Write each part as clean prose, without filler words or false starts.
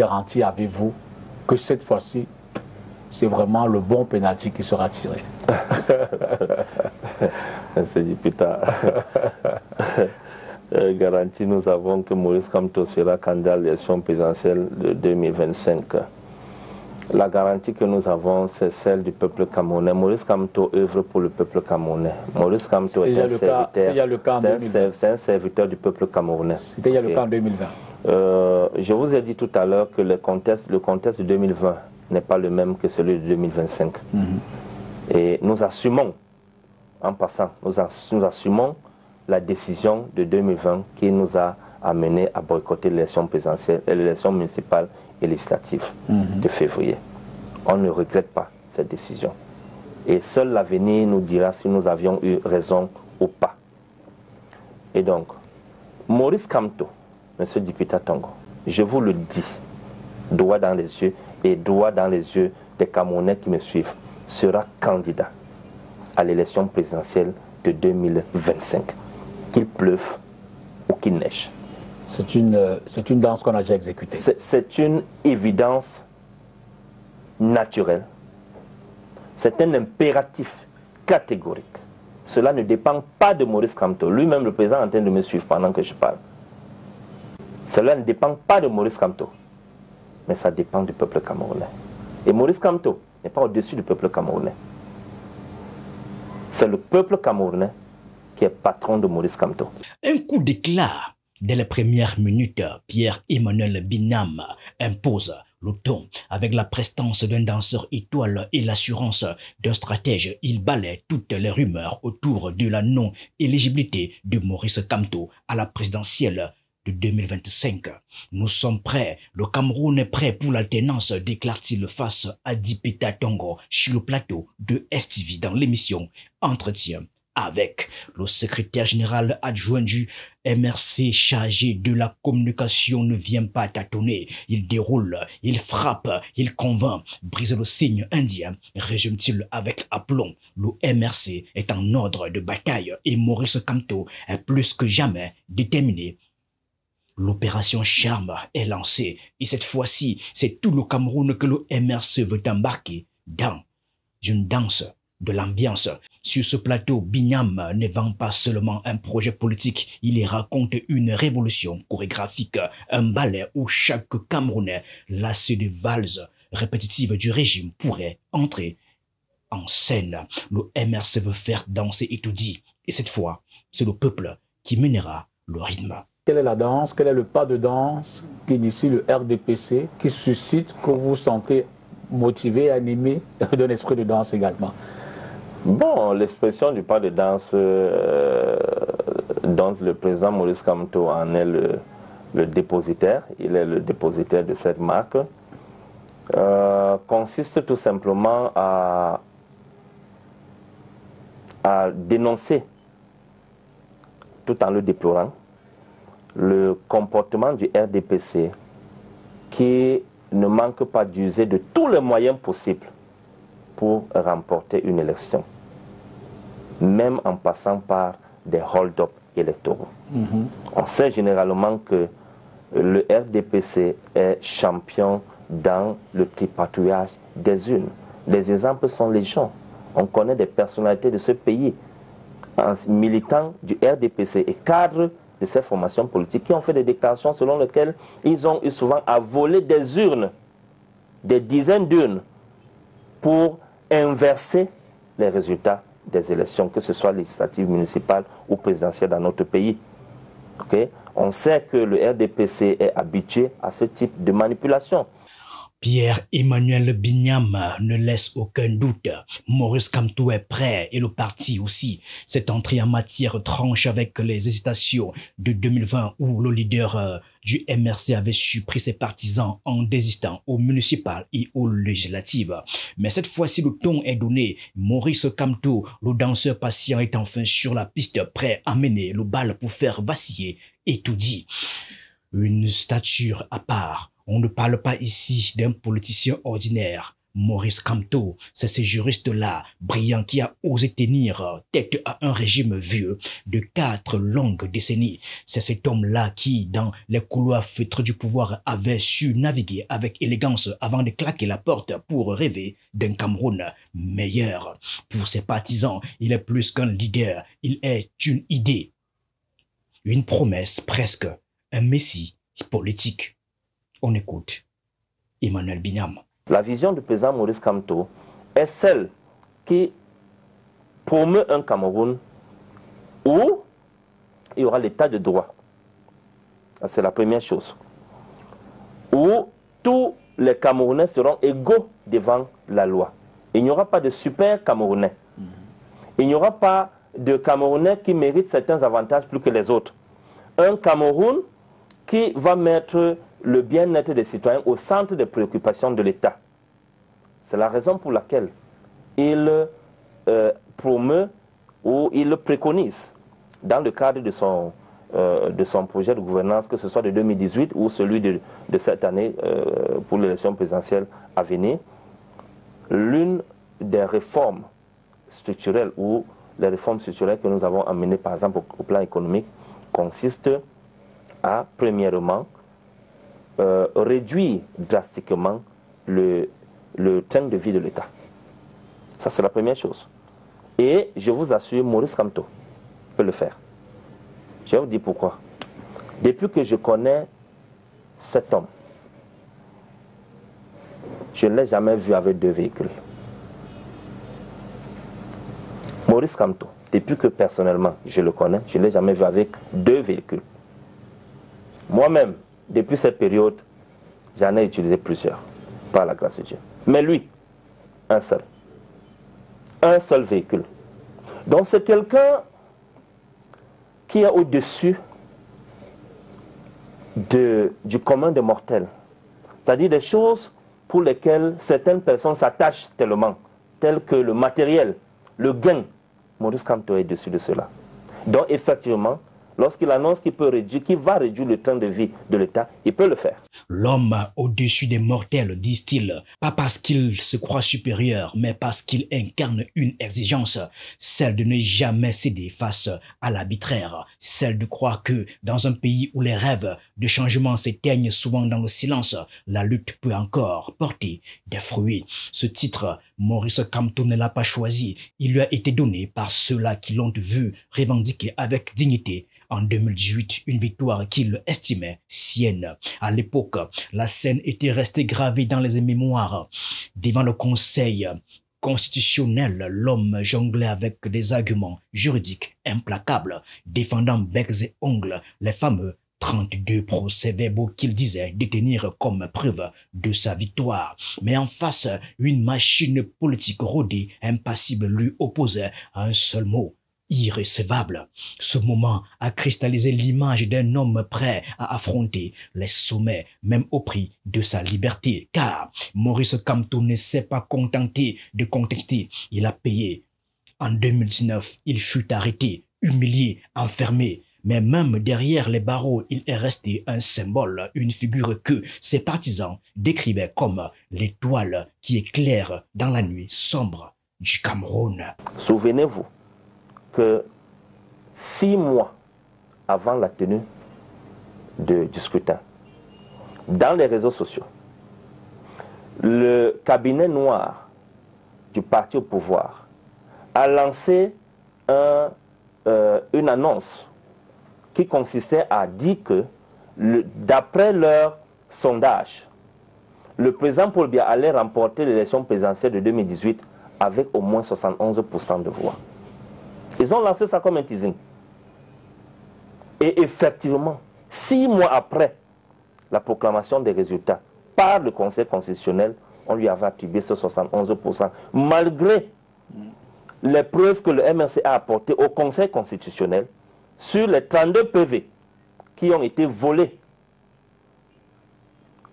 garantie avez-vous que cette fois-ci, c'est vraiment le bon penalty qui sera tiré? C'est dit plus tard. Garantie, nous avons que Maurice Kamto sera candidat à l'élection présidentielle de 2025. La garantie que nous avons, c'est celle du peuple camerounais. Maurice Kamto œuvre pour le peuple camerounais. Maurice Kamto est un serviteur du peuple camerounais. C'était il y a le cas en 2020. Je vous ai dit tout à l'heure que le contexte de 2020 n'est pas le même que celui de 2025. Et nous assumons, en passant, nous assumons la décision de 2020 qui nous a amené à boycotter l'élection présidentielle et l'élection municipale et législative de février. On ne regrette pas cette décision. Et seul l'avenir nous dira si nous avions eu raison ou pas. Et donc, Maurice Kamto, Monsieur Dipita Tongo, je vous le dis, droit dans les yeux et droit dans les yeux des Camerounais qui me suivent, sera candidat à l'élection présidentielle de 2025. Qu'il pleuve ou qu'il neige. C'est une danse qu'on a déjà exécutée. C'est une évidence naturelle. C'est un impératif catégorique. Cela ne dépend pas de Maurice Kamto. Lui-même, le président, est en train de me suivre pendant que je parle. Cela ne dépend pas de Maurice Kamto, mais ça dépend du peuple camerounais. Et Maurice Kamto n'est pas au-dessus du peuple camerounais. C'est le peuple camerounais qui est patron de Maurice Kamto. Un coup d'éclat. Dès les premières minutes, Pierre-Emmanuel Bignam impose le ton. Avec la prestance d'un danseur étoile et l'assurance d'un stratège, il balaie toutes les rumeurs autour de la non-éligibilité de Maurice Kamto à la présidentielle de 2025. Nous sommes prêts. Le Cameroun est prêt pour l'alternance, déclare-t-il face à Dipita Tongo sur le plateau de STV dans l'émission Entretien avec le secrétaire général adjoint du MRC chargé de la communication ne vient pas tâtonner. Il déroule, il frappe, il convainc, brise le signe indien, résume-t-il avec aplomb. Le MRC est en ordre de bataille et Maurice Kamto est plus que jamais déterminé. L'opération Charme est lancée et cette fois-ci, c'est tout le Cameroun que le MRC veut embarquer dans une danse de l'ambiance. Sur ce plateau, Bignam ne vend pas seulement un projet politique, il y raconte une révolution chorégraphique, un ballet où chaque Camerounais, lassé de valses répétitives du régime, pourrait entrer en scène. Le MRC veut faire danser et tout dit. Et cette fois, c'est le peuple qui mènera le rythme. Quelle est la danse, quel est le pas de danse qui initie le RDPC, qui suscite, que vous sentez motivé, animé d'un esprit de danse également? Bon, l'expression du pas de danse dont le président Maurice Kamto en est le dépositaire, il est le dépositaire de cette marque, consiste tout simplement à dénoncer, tout en le déplorant, le comportement du RDPC qui ne manque pas d'user de tous les moyens possibles pour remporter une élection, même en passant par des hold-up électoraux. On sait généralement que le RDPC est champion dans le tripatouillage des urnes. Les exemples sont légion. On connaît des personnalités de ce pays, militants du RDPC et cadres de ces formations politiques qui ont fait des déclarations selon lesquelles ils ont eu souvent à voler des urnes, des dizaines d'urnes, pour inverser les résultats des élections, que ce soit législatives, municipales ou présidentielles dans notre pays. Okay? On sait que le RDPC est habitué à ce type de manipulation. Pierre-Emmanuel Bignam ne laisse aucun doute. Maurice Kamto est prêt et le parti aussi. Cette entrée en matière tranche avec les hésitations de 2020 où le leader du MRC avait surpris ses partisans en désistant aux municipales et aux législatives. Mais cette fois-ci, le ton est donné. Maurice Kamto, le danseur patient, est enfin sur la piste, prêt à mener le bal pour faire vaciller et tout dit. Une stature à part. On ne parle pas ici d'un politicien ordinaire, Maurice Kamto, c'est ce juriste-là, brillant, qui a osé tenir tête à un régime vieux de 4 longues décennies. C'est cet homme-là qui, dans les couloirs feutrés du pouvoir, avait su naviguer avec élégance avant de claquer la porte pour rêver d'un Cameroun meilleur. Pour ses partisans, il est plus qu'un leader, il est une idée, une promesse presque, un messie politique. On écoute Emmanuel Bignam. La vision du président Maurice Kamto est celle qui promeut un Cameroun où il y aura l'état de droit. C'est la première chose. Où tous les Camerounais seront égaux devant la loi. Il n'y aura pas de super Camerounais. Il n'y aura pas de Camerounais qui méritent certains avantages plus que les autres. Un Cameroun qui va mettre le bien-être des citoyens au centre des préoccupations de l'État. C'est la raison pour laquelle il promeut ou il préconise, dans le cadre de son projet de gouvernance, que ce soit de 2018 ou celui de cette année pour l'élection présidentielle à venir, l'une des réformes structurelles ou les réformes structurelles que nous avons amenées, par exemple, au plan économique, consiste à, premièrement, réduire drastiquement le train de vie de l'État. Ça, c'est la première chose. Et je vous assure, Maurice Kamto peut le faire. Je vais vous dire pourquoi. Depuis que je connais cet homme, je ne l'ai jamais vu avec 2 véhicules. Maurice Kamto, depuis que personnellement je le connais, je ne l'ai jamais vu avec 2 véhicules. Moi-même, depuis cette période, j'en ai utilisé plusieurs, par la grâce de Dieu. Mais lui, un seul. Un seul véhicule. Donc c'est quelqu'un qui est au-dessus du commun des mortels. C'est-à-dire des choses pour lesquelles certaines personnes s'attachent tellement, telles que le matériel, le gain. Maurice Kamto est au-dessus de cela. Donc effectivement, lorsqu'il annonce qu'il peut réduire, qu'il va réduire le train de vie de l'État, il peut le faire. L'homme au-dessus des mortels, disent-ils, pas parce qu'il se croit supérieur, mais parce qu'il incarne une exigence, celle de ne jamais céder face à l'arbitraire, celle de croire que dans un pays où les rêves de changement s'éteignent souvent dans le silence, la lutte peut encore porter des fruits. Ce titre, Maurice Kamto ne l'a pas choisi, il lui a été donné par ceux-là qui l'ont vu revendiquer avec dignité en 2018, une victoire qu'il estimait sienne. À l'époque, la scène était restée gravée dans les mémoires. Devant le Conseil constitutionnel, l'homme jonglait avec des arguments juridiques implacables, défendant becs et ongles les fameux 32 procès-verbaux qu'il disait détenir comme preuve de sa victoire. Mais en face, une machine politique rodée, impassible, lui opposait un seul mot: irrécevable. Ce moment a cristallisé l'image d'un homme prêt à affronter les sommets, même au prix de sa liberté. Car Maurice Kamto ne s'est pas contenté de contester, il a payé. En 2019, il fut arrêté, humilié, enfermé. Mais même derrière les barreaux, il est resté un symbole, une figure que ses partisans décrivaient comme l'étoile qui éclaire dans la nuit sombre du Cameroun. Souvenez-vous que 6 mois avant la tenue du scrutin, dans les réseaux sociaux, le cabinet noir du parti au pouvoir a lancé une annonce qui consistait à dire que, d'après leur sondage, le président Paul Biya allait remporter l'élection présidentielle de 2018 avec au moins 71% de voix. Ils ont lancé ça comme un teasing. Et effectivement, 6 mois après la proclamation des résultats par le Conseil constitutionnel, on lui avait attribué ce 71%, malgré les preuves que le MRC a apportées au Conseil constitutionnel sur les 32 PV qui ont été volés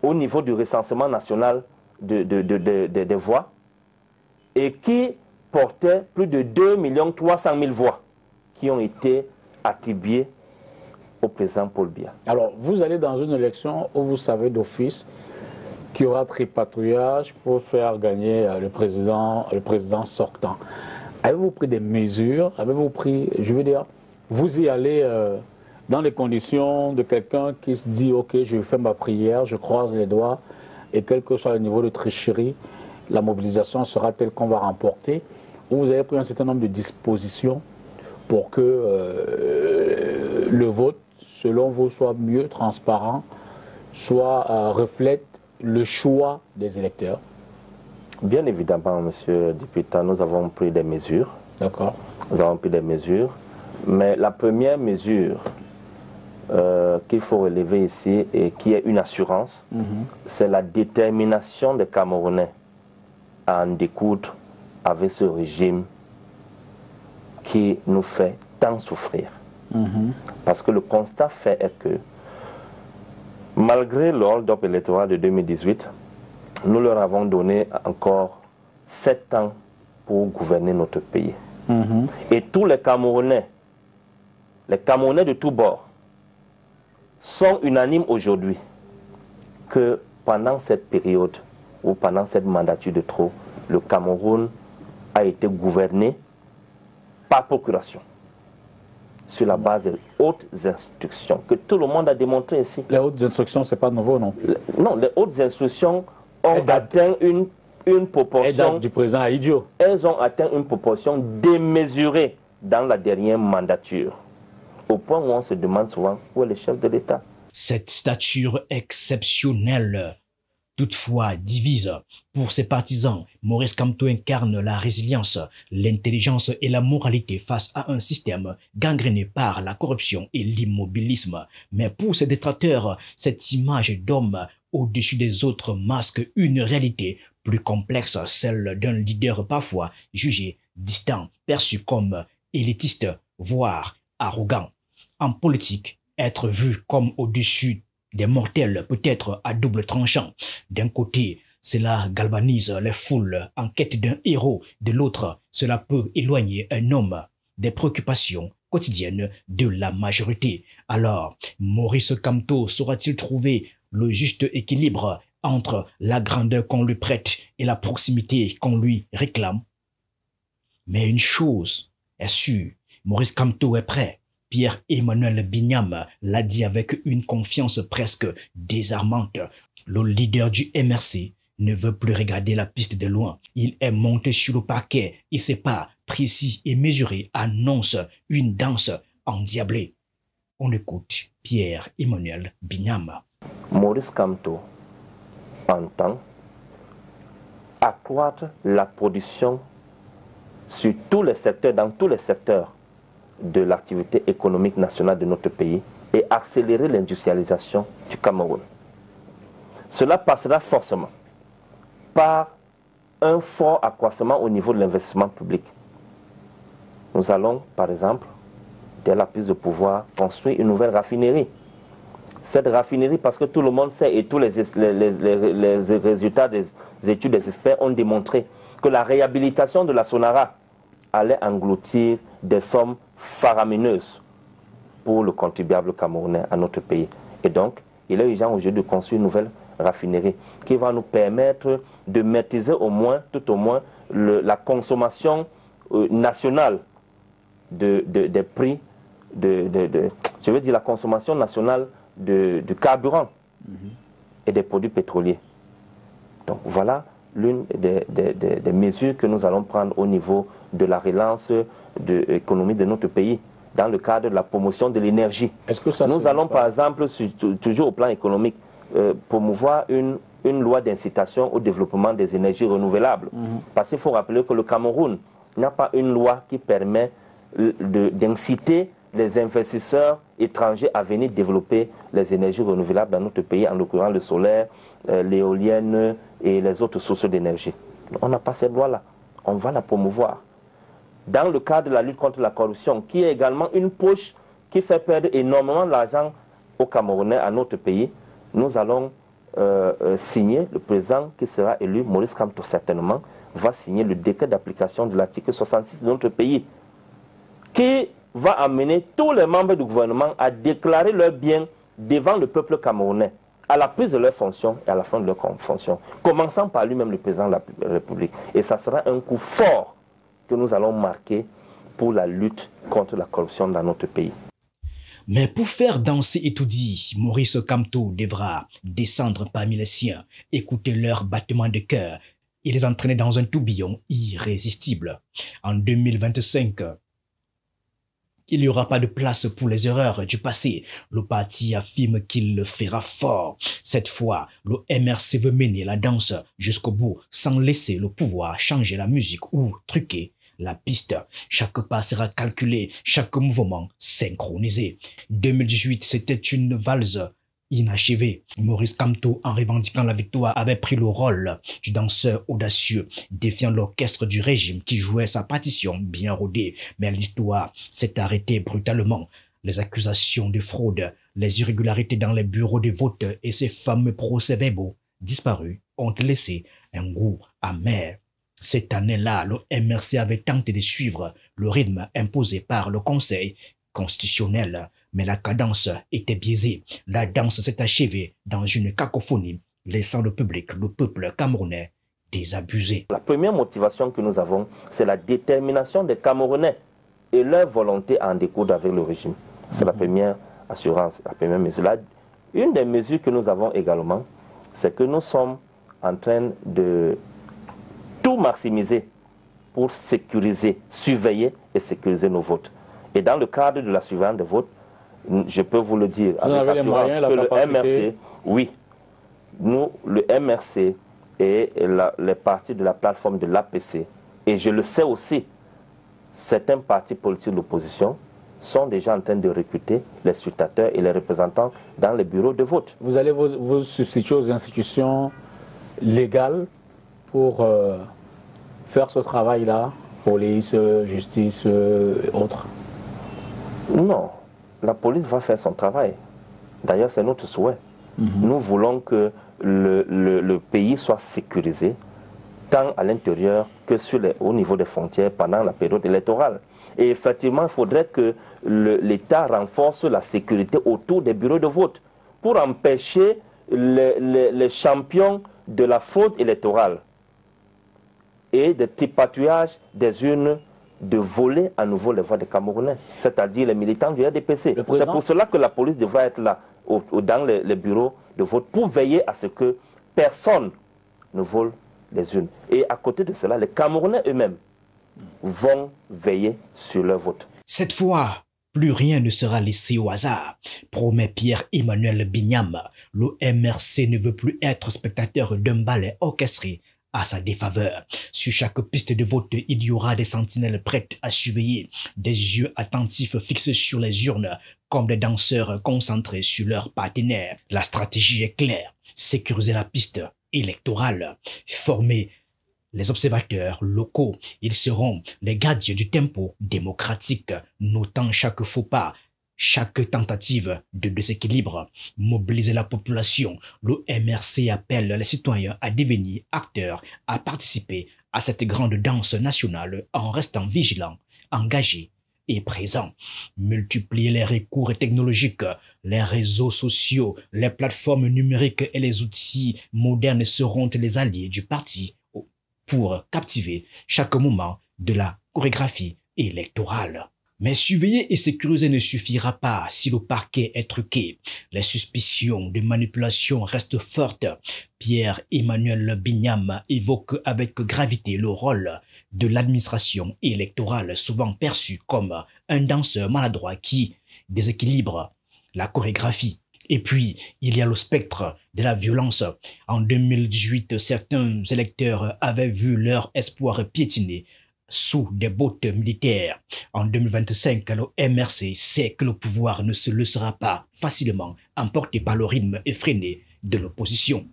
au niveau du recensement national des voix et qui portaient plus de 2 300 000 voix qui ont été attribuées au président Paul Biya. Alors, vous allez dans une élection où vous savez d'office qu'il y aura tripatouillage pour faire gagner le président sortant. Avez-vous pris des mesures? Avez-vous pris, je veux dire, vous y allez dans les conditions de quelqu'un qui se dit « Ok, je fais ma prière, je croise les doigts et quel que soit le niveau de tricherie, la mobilisation sera telle qu'on va remporter » ou vous avez pris un certain nombre de dispositions pour que le vote, selon vous, soit mieux transparent, soit reflète le choix des électeurs? Bien évidemment, monsieur le député, nous avons pris des mesures. D'accord. Nous avons pris des mesures. Mais la première mesure qu'il faut relever ici et qui est une assurance, c'est la détermination des Camerounais à en découdre avec ce régime qui nous fait tant souffrir. Parce que le constat fait est que malgré le hold-up électoral de 2018, nous leur avons donné encore 7 ans pour gouverner notre pays. Et tous les Camerounais de tous bords, sont unanimes aujourd'hui que pendant cette période ou pendant cette mandature de trop, le Cameroun a été gouverné par procuration, sur la base des hautes instructions, que tout le monde a démontré ici. Les hautes instructions, ce n'est pas nouveau non plus. Non, les hautes instructions ont atteint une proportion... du président Ahidjo. Elles ont atteint une proportion démesurée dans la dernière mandature. Au point où on se demande souvent où est le chef de l'État. Cette stature exceptionnelle, toutefois divise. Pour ses partisans, Maurice Kamto incarne la résilience, l'intelligence et la moralité face à un système gangréné par la corruption et l'immobilisme. Mais pour ses détracteurs, cette image d'homme au-dessus des autres masque une réalité plus complexe, celle d'un leader parfois jugé distant, perçu comme élitiste, voire arrogant. En politique, être vu comme au-dessus des mortels peut être à double tranchant. D'un côté, cela galvanise les foules en quête d'un héros. De l'autre, cela peut éloigner un homme des préoccupations quotidiennes de la majorité. Alors, Maurice Kamto saura-t-il trouver le juste équilibre entre la grandeur qu'on lui prête et la proximité qu'on lui réclame? Mais une chose est sûre, Maurice Kamto est prêt. Pierre-Emmanuel Bignam l'a dit avec une confiance presque désarmante. Le leader du MRC ne veut plus regarder la piste de loin. Il est monté sur le parquet et ses pas, précis et mesurés, annoncent une danse endiablée. On écoute Pierre-Emmanuel Bignam. Maurice Kamto entend accroître la production sur tous les secteurs, dans tous les secteurs de l'activité économique nationale de notre pays et accélérer l'industrialisation du Cameroun. Cela passera forcément par un fort accroissement au niveau de l'investissement public. Nous allons, par exemple, dès la prise de pouvoir, construire une nouvelle raffinerie. Cette raffinerie, parce que tout le monde sait et tous les résultats des études des experts ont démontré que la réhabilitation de la Sonara allait engloutir des sommes faramineuses pour le contribuable camerounais à notre pays. Et donc, il est urgent aujourd'hui de construire une nouvelle raffinerie qui va nous permettre de maîtriser au moins, tout au moins, la consommation nationale des prix, je veux dire la consommation nationale du carburant et des produits pétroliers. Donc voilà l'une des mesures que nous allons prendre au niveau de la relance de l'économie de notre pays dans le cadre de la promotion de l'énergie. Nous allons par exemple, toujours au plan économique, promouvoir une loi d'incitation au développement des énergies renouvelables. Parce qu'il faut rappeler que le Cameroun n'a pas une loi qui permet d'inciter les investisseurs étrangers à venir développer les énergies renouvelables dans notre pays, en l'occurrence le solaire, l'éolienne et les autres sources d'énergie. On n'a pas cette loi-là. On va la promouvoir. Dans le cadre de la lutte contre la corruption, qui est également une poche qui fait perdre énormément d'argent aux Camerounais, à notre pays, nous allons signer, le président qui sera élu, Maurice Kamto certainement, va signer le décret d'application de l'article 66 de notre pays, qui va amener tous les membres du gouvernement à déclarer leurs biens devant le peuple camerounais à la prise de leurs fonctions et à la fin de leurs fonctions, commençant par lui-même le président de la République. Et ça sera un coup fort que nous allons marquer pour la lutte contre la corruption dans notre pays. Mais pour faire danser Etoudi, Maurice Kamto devra descendre parmi les siens, écouter leurs battements de cœur et les entraîner dans un tourbillon irrésistible. En 2025, il n'y aura pas de place pour les erreurs du passé. Le parti affirme qu'il le fera fort. Cette fois, le MRC veut mener la danse jusqu'au bout sans laisser le pouvoir changer la musique ou truquer la piste. Chaque pas sera calculé, chaque mouvement synchronisé. 2018, c'était une valse inachevée. Maurice Kamto, en revendiquant la victoire, avait pris le rôle du danseur audacieux, défiant l'orchestre du régime qui jouait sa partition bien rodée. Mais l'histoire s'est arrêtée brutalement. Les accusations de fraude, les irrégularités dans les bureaux de vote et ces fameux procès-verbaux disparus ont laissé un goût amer. Cette année-là, le MRC avait tenté de suivre le rythme imposé par le Conseil constitutionnel, mais la cadence était biaisée. La danse s'est achevée dans une cacophonie, laissant le public, le peuple camerounais, désabusé. La première motivation que nous avons, c'est la détermination des Camerounais et leur volonté à en découdre avec le régime. C'est la première assurance, la première mesure. Une des mesures que nous avons également, c'est que nous sommes en train de tout maximiser pour sécuriser, surveiller et sécuriser nos votes. Et dans le cadre de la surveillance des votes, je peux vous le dire avec assurance que le MRC, oui, nous, le MRC et les partis de la plateforme de l'APC, et je le sais aussi, certains partis politiques de l'opposition sont déjà en train de recruter les scrutateurs et les représentants dans les bureaux de vote. Vous allez vous substituer aux institutions légales pour faire ce travail-là, police, justice, autres? Non, la police va faire son travail. D'ailleurs, c'est notre souhait. Nous voulons que le pays soit sécurisé, tant à l'intérieur que au niveau des frontières pendant la période électorale. Et effectivement, il faudrait que l'État renforce la sécurité autour des bureaux de vote pour empêcher les champions de la fraude électorale et de tripatouillage des urnes de voler à nouveau les voix des Camerounais, c'est-à-dire les militants du RDPC. C'est pour cela que la police devra être là, dans les bureaux de vote, pour veiller à ce que personne ne vole les urnes. Et à côté de cela, les Camerounais eux-mêmes vont veiller sur leur vote. Cette fois, plus rien ne sera laissé au hasard, promet Pierre-Emmanuel Bignam. Le MRC ne veut plus être spectateur d'un ballet orchestré à sa défaveur. Sur chaque piste de vote, il y aura des sentinelles prêtes à surveiller, des yeux attentifs fixés sur les urnes, comme des danseurs concentrés sur leurs partenaires. La stratégie est claire, sécuriser la piste électorale, former les observateurs locaux. Ils seront les gardiens du tempo démocratique, notant chaque faux pas, chaque tentative de déséquilibre. Mobiliser la population. Le MRC appelle les citoyens à devenir acteurs, à participer à cette grande danse nationale en restant vigilants, engagés et présents. Multiplier les recours technologiques, les réseaux sociaux, les plateformes numériques et les outils modernes seront les alliés du parti pour captiver chaque moment de la chorégraphie électorale. Mais surveiller et sécuriser ne suffira pas si le parquet est truqué. Les suspicions de manipulation restent fortes. Pierre-Emmanuel Bignam évoque avec gravité le rôle de l'administration électorale, souvent perçu comme un danseur maladroit qui déséquilibre la chorégraphie. Et puis, il y a le spectre de la violence. En 2018, certains électeurs avaient vu leur espoir piétiner sous des bottes militaires. En 2025, le MRC sait que le pouvoir ne se laissera pas facilement emporter par le rythme effréné de l'opposition.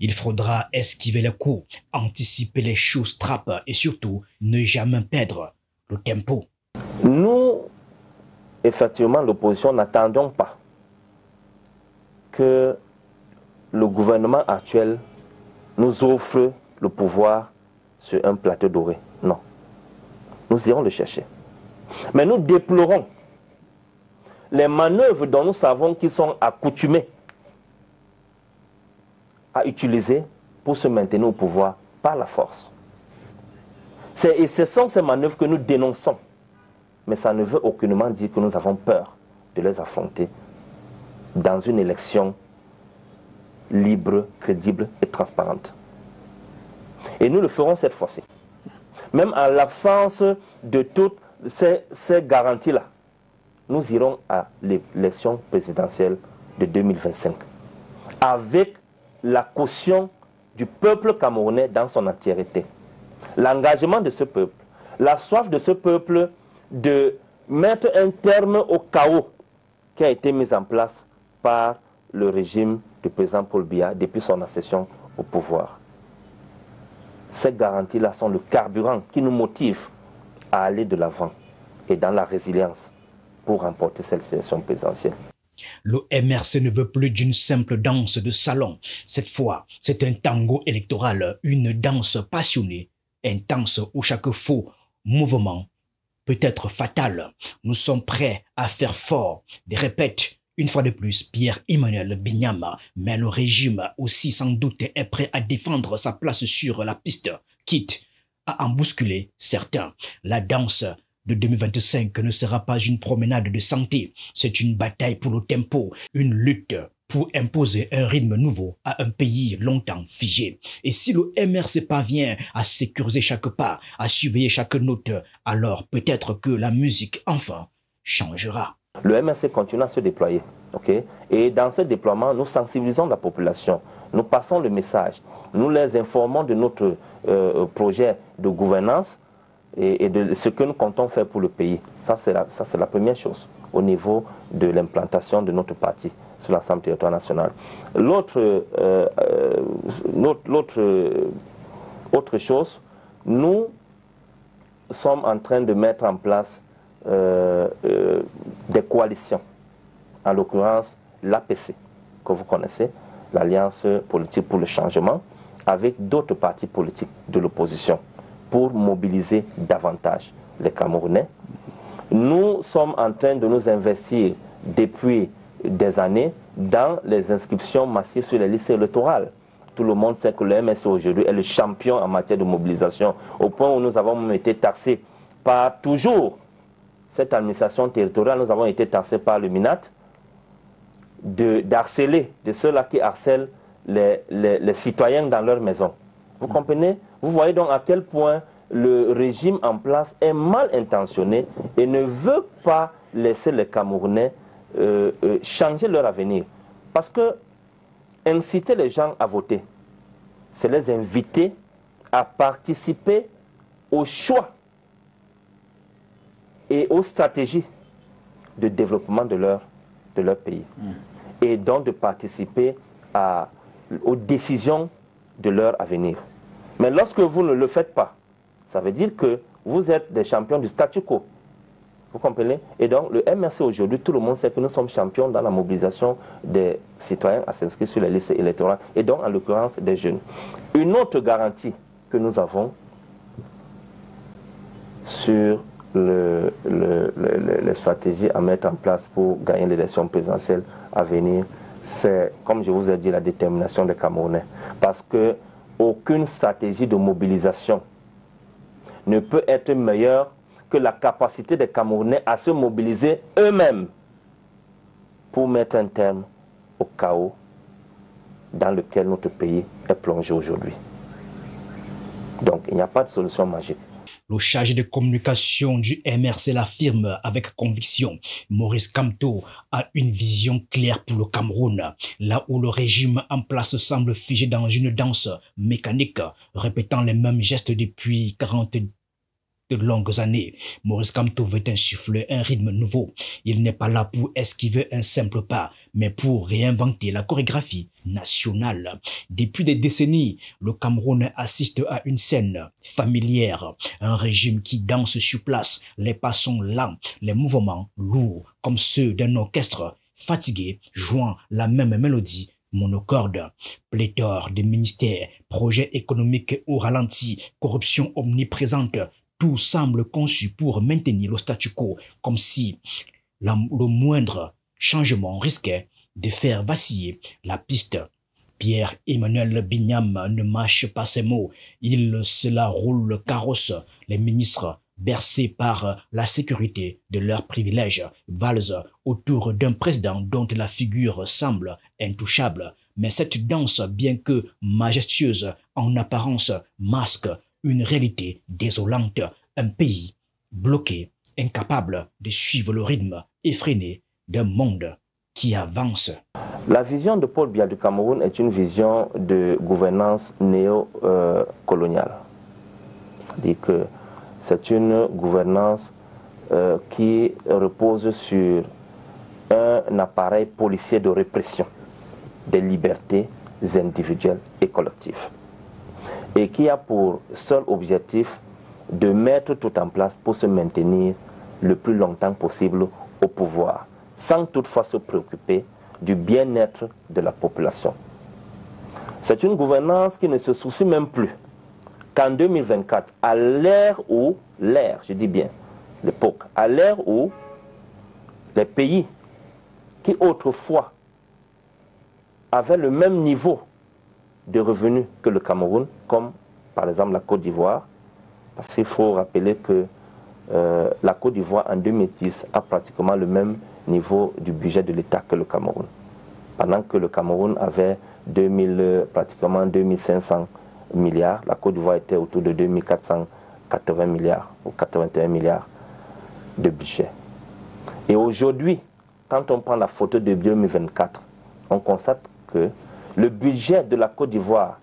Il faudra esquiver les coups, anticiper les choses trappes et surtout ne jamais perdre le tempo. Nous, effectivement, l'opposition, n'attendons pas que le gouvernement actuel nous offre le pouvoir sur un plateau doré. Non. Nous irons le chercher. Mais nous déplorons les manœuvres dont nous savons qu'ils sont accoutumés à utiliser pour se maintenir au pouvoir par la force. Et ce sont ces manœuvres que nous dénonçons. Mais ça ne veut aucunement dire que nous avons peur de les affronter dans une élection libre, crédible et transparente. Et nous le ferons cette fois-ci. Même en l'absence de toutes ces garanties-là, nous irons à l'élection présidentielle de 2025 avec la caution du peuple camerounais dans son entièreté. L'engagement de ce peuple, la soif de ce peuple de mettre un terme au chaos qui a été mis en place par le régime du président Paul Biya depuis son accession au pouvoir. Ces garanties-là sont le carburant qui nous motive à aller de l'avant et dans la résilience pour remporter cette élection présidentielle. Le MRC ne veut plus d'une simple danse de salon. Cette fois, c'est un tango électoral, une danse passionnée, intense où chaque faux mouvement peut être fatal. Nous sommes prêts à faire fort. Des répètes, une fois de plus, Pierre-Emmanuel Bignam, mais le régime aussi sans doute est prêt à défendre sa place sur la piste, quitte à en bousculer certains. La danse de 2025 ne sera pas une promenade de santé, c'est une bataille pour le tempo, une lutte pour imposer un rythme nouveau à un pays longtemps figé. Et si le MRC parvient à sécuriser chaque pas, à surveiller chaque note, alors peut-être que la musique, enfin, changera. Le MRC continue à se déployer. Okay? Et dans ce déploiement, nous sensibilisons la population. Nous passons le message. Nous les informons de notre projet de gouvernance et de ce que nous comptons faire pour le pays. Ça, c'est la première chose au niveau de l'implantation de notre parti sur l'ensemble du territoire national. Autre chose, nous sommes en train de mettre en place des coalitions, en l'occurrence l'APC, que vous connaissez, l'Alliance politique pour le changement, avec d'autres partis politiques de l'opposition, pour mobiliser davantage les Camerounais. Nous sommes en train de nous investir depuis des années dans les inscriptions massives sur les listes électorales. Tout le monde sait que le MRC aujourd'hui est le champion en matière de mobilisation, au point où nous avons été taxés par toujours cette administration territoriale, nous avons été taxés par le MINAT d'harceler, de ceux-là qui harcèlent les citoyens dans leur maison. Vous comprenez? Vous voyez donc à quel point le régime en place est mal intentionné et ne veut pas laisser les Camerounais changer leur avenir. Parce que inciter les gens à voter, c'est les inviter à participer au choix et aux stratégies de développement de leur pays. Et donc de participer aux décisions de leur avenir. Mais lorsque vous ne le faites pas, ça veut dire que vous êtes des champions du statu quo. Vous comprenez? Et donc le MRC aujourd'hui, tout le monde sait que nous sommes champions dans la mobilisation des citoyens à s'inscrire sur les listes électorales, et donc en l'occurrence des jeunes. Une autre garantie que nous avons sur les stratégies à mettre en place pour gagner l'élection présidentielle à venir, c'est, comme je vous ai dit, la détermination des Camerounais. Parce que aucune stratégie de mobilisation ne peut être meilleure que la capacité des Camerounais à se mobiliser eux-mêmes pour mettre un terme au chaos dans lequel notre pays est plongé aujourd'hui. Donc, il n'y a pas de solution magique. Le chargé de communication du MRC l'affirme avec conviction. Maurice Kamto a une vision claire pour le Cameroun, là où le régime en place semble figé dans une danse mécanique, répétant les mêmes gestes depuis 40 de longues années. Maurice Kamto veut insuffler un rythme nouveau. Il n'est pas là pour esquiver un simple pas, mais pour réinventer la chorégraphie nationale. Depuis des décennies, le Cameroun assiste à une scène familière, un régime qui danse sur place, les pas sont lents, les mouvements lourds, comme ceux d'un orchestre fatigué, jouant la même mélodie monocorde. Pléthore de ministères, projets économiques au ralenti, corruption omniprésente, tout semble conçu pour maintenir le statu quo, comme si le moindre changement risquait de faire vaciller la piste Pierre-Emmanuel Bignam ne mâche pas ses mots. Il se la roule le carrosse. Les ministres, bercés par la sécurité de leurs privilèges, valent autour d'un président dont la figure semble intouchable. Mais cette danse, bien que majestueuse en apparence, masque une réalité désolante. Un pays bloqué, incapable de suivre le rythme effréné d'un monde qui avance. La vision de Paul Biya du Cameroun est une vision de gouvernance néo-coloniale. C'est-à-dire que c'est une gouvernance qui repose sur un appareil policier de répression des libertés individuelles et collectives. Et qui a pour seul objectif de mettre tout en place pour se maintenir le plus longtemps possible au pouvoir, sans toutefois se préoccuper du bien-être de la population. C'est une gouvernance qui ne se soucie même plus qu'en 2024, à l'ère où, je dis bien, l'époque, à l'ère où les pays qui autrefois avaient le même niveau de revenus que le Cameroun, comme par exemple la Côte d'Ivoire, parce qu'il faut rappeler que la Côte d'Ivoire en 2010 a pratiquement le même niveau du budget de l'État que le Cameroun. Pendant que le Cameroun avait pratiquement 2500 milliards, la Côte d'Ivoire était autour de 2480 milliards ou 81 milliards de budget. Et aujourd'hui, quand on prend la photo de 2024, on constate que le budget de la Côte d'Ivoire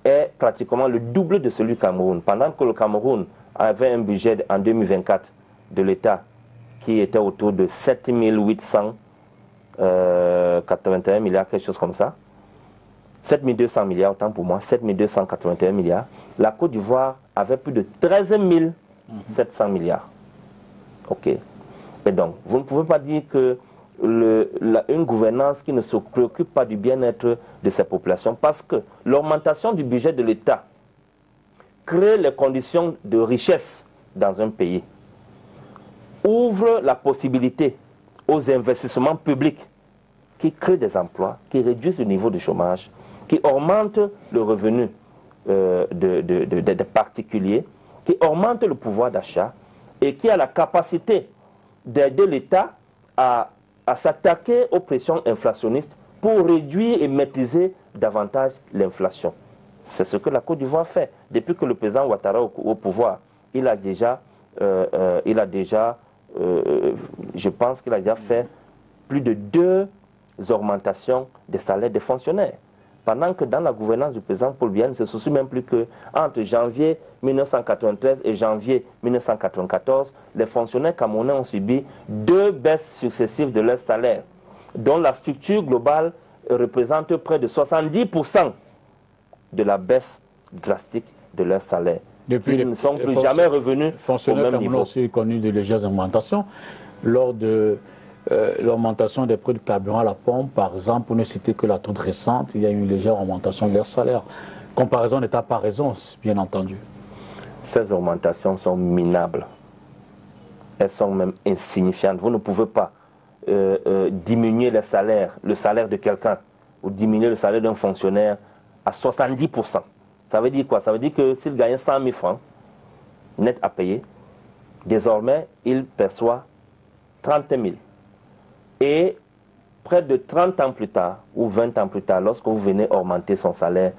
est pratiquement le double de celui du Cameroun. Pendant que le Cameroun avait un budget en 2024 de l'État qui était autour de 7881 milliards, quelque chose comme ça. 7200 milliards, autant pour moi, 7281 milliards. La Côte d'Ivoire avait plus de 13 700 milliards. OK. Et donc, vous ne pouvez pas dire que une gouvernance qui ne se préoccupe pas du bien-être de ses populations, parce que l'augmentation du budget de l'État crée les conditions de richesse dans un pays, ouvre la possibilité aux investissements publics qui créent des emplois, qui réduisent le niveau de chômage, qui augmentent le revenu des particuliers, qui augmentent le pouvoir d'achat et qui a la capacité d'aider l'État à s'attaquer aux pressions inflationnistes pour réduire et maîtriser davantage l'inflation. C'est ce que la Côte d'Ivoire fait. Depuis que le président Ouattara est au pouvoir, je pense qu'il a déjà fait plus de 2 augmentations des salaires des fonctionnaires. Pendant que dans la gouvernance du président Paul Biya, il ne se soucie même plus qu'entre janvier 1993 et janvier 1994, les fonctionnaires camerounais ont subi 2 baisses successives de leur salaire, dont la structure globale représente près de 70% de la baisse drastique de leur salaire. Depuis ils ne sont plus jamais revenus au même niveau. Ont aussi connu de légères augmentations. Lors de l'augmentation des prix de carburant à la pompe, par exemple, pour ne citer que la toute récente, il y a eu une légère augmentation de leur salaire. Comparaison n'est pas raison, bien entendu. Ces augmentations sont minables. Elles sont même insignifiantes. Vous ne pouvez pas diminuer le salaire de quelqu'un ou diminuer le salaire d'un fonctionnaire à 70%. Ça veut dire quoi? Ça veut dire que s'il gagnait 100 000 francs net à payer, désormais, il perçoit 30 000. Et près de 30 ans plus tard, ou 20 ans plus tard, lorsque vous venez augmenter son salaire,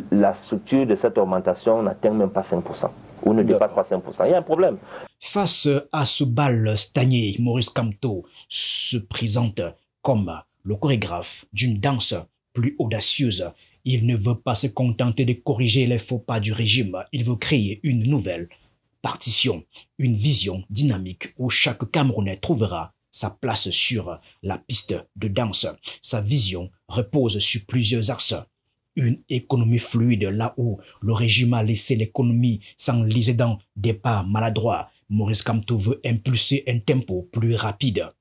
la structure de cette augmentation n'atteint même pas 5%, ou ne dépasse pas 5%. Il y a un problème. Face à ce bal stagné, Maurice Kamto se présente comme le chorégraphe d'une danse plus audacieuse. Il ne veut pas se contenter de corriger les faux pas du régime. Il veut créer une nouvelle partition, une vision dynamique où chaque Camerounais trouvera sa place sur la piste de danse. Sa vision repose sur plusieurs axes. Une économie fluide là où le régime a laissé l'économie s'enliser dans des pas maladroits. Maurice Kamto veut impulser un tempo plus rapide.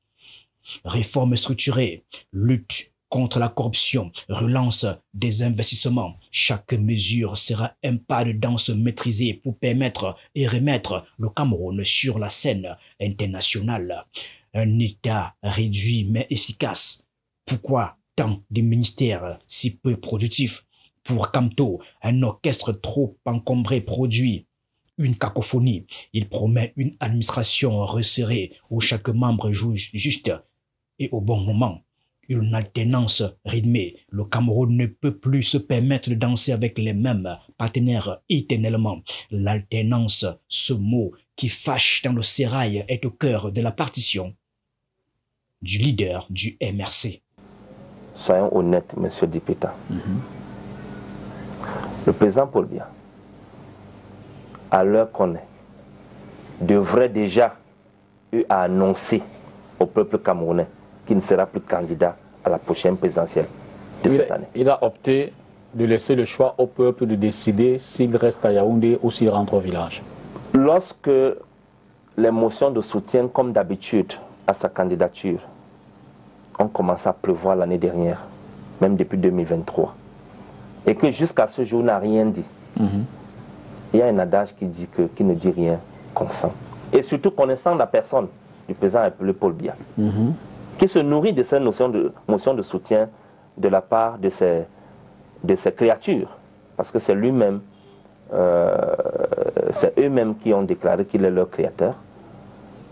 Réforme structurée, lutte contre la corruption, relance des investissements. Chaque mesure sera un pas de danse maîtrisé pour permettre et remettre le Cameroun sur la scène internationale. Un État réduit mais efficace. Pourquoi tant de ministères si peu productifs. Pour Kamto, un orchestre trop encombré produit une cacophonie. Il promet une administration resserrée où chaque membre joue juste et au bon moment. Une alternance rythmée. Le Cameroun ne peut plus se permettre de danser avec les mêmes partenaires éternellement. L'alternance, ce mot qui fâche dans le sérail, est au cœur de la partition du leader du MRC. Soyons honnêtes, monsieur Dipita. Le président Paul Biya, à l'heure qu'on est, devrait déjà annoncer au peuple camerounais qu'il ne sera plus candidat à la prochaine présidentielle de cette année. Il a opté de laisser le choix au peuple de décider s'il reste à Yaoundé ou s'il rentre au village. Lorsque les motions de soutien, comme d'habitude, à sa candidature, ont commencé à pleuvoir l'année dernière, même depuis 2023, et que jusqu'à ce jour n'a rien dit, il y a un adage qui dit que qui ne dit rien consent. Et surtout connaissant la personne du président appelé Paul Biya, qui se nourrit de ces motions de soutien de la part de ces créatures, parce que c'est lui-même, c'est eux-mêmes qui ont déclaré qu'il est leur créateur,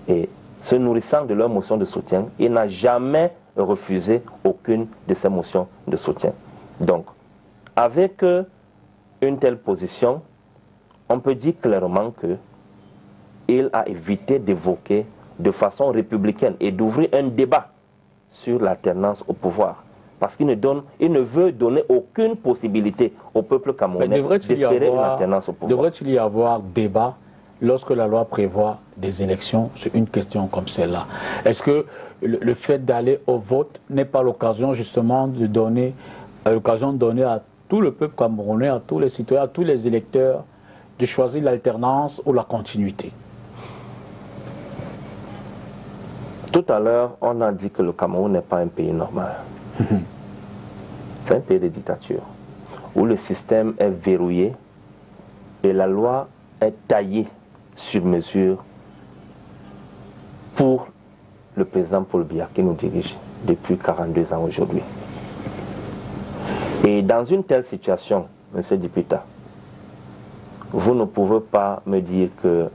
et se nourrissant de leurs motions de soutien, il n'a jamais refusé aucune de ces motions de soutien. Donc, avec une telle position, on peut dire clairement qu'il a évité d'évoquer de façon républicaine et d'ouvrir un débat sur l'alternance au pouvoir. Parce qu'il ne veut donner aucune possibilité au peuple camerounais d'espérer une alternance au pouvoir. Devrait-il y avoir débat lorsque la loi prévoit des élections sur une question comme celle-là? Est-ce que le fait d'aller au vote n'est pas l'occasion justement de donner, à tout le peuple camerounais, à tous les citoyens, à tous les électeurs, de choisir l'alternance ou la continuité? Tout à l'heure, on a dit que le Cameroun n'est pas un pays normal. C'est un pays de dictature, où le système est verrouillé et la loi est taillée sur mesure pour le président Paul Biya qui nous dirige depuis 42 ans aujourd'hui. Et dans une telle situation, monsieur Dipita, vous ne pouvez pas me dire que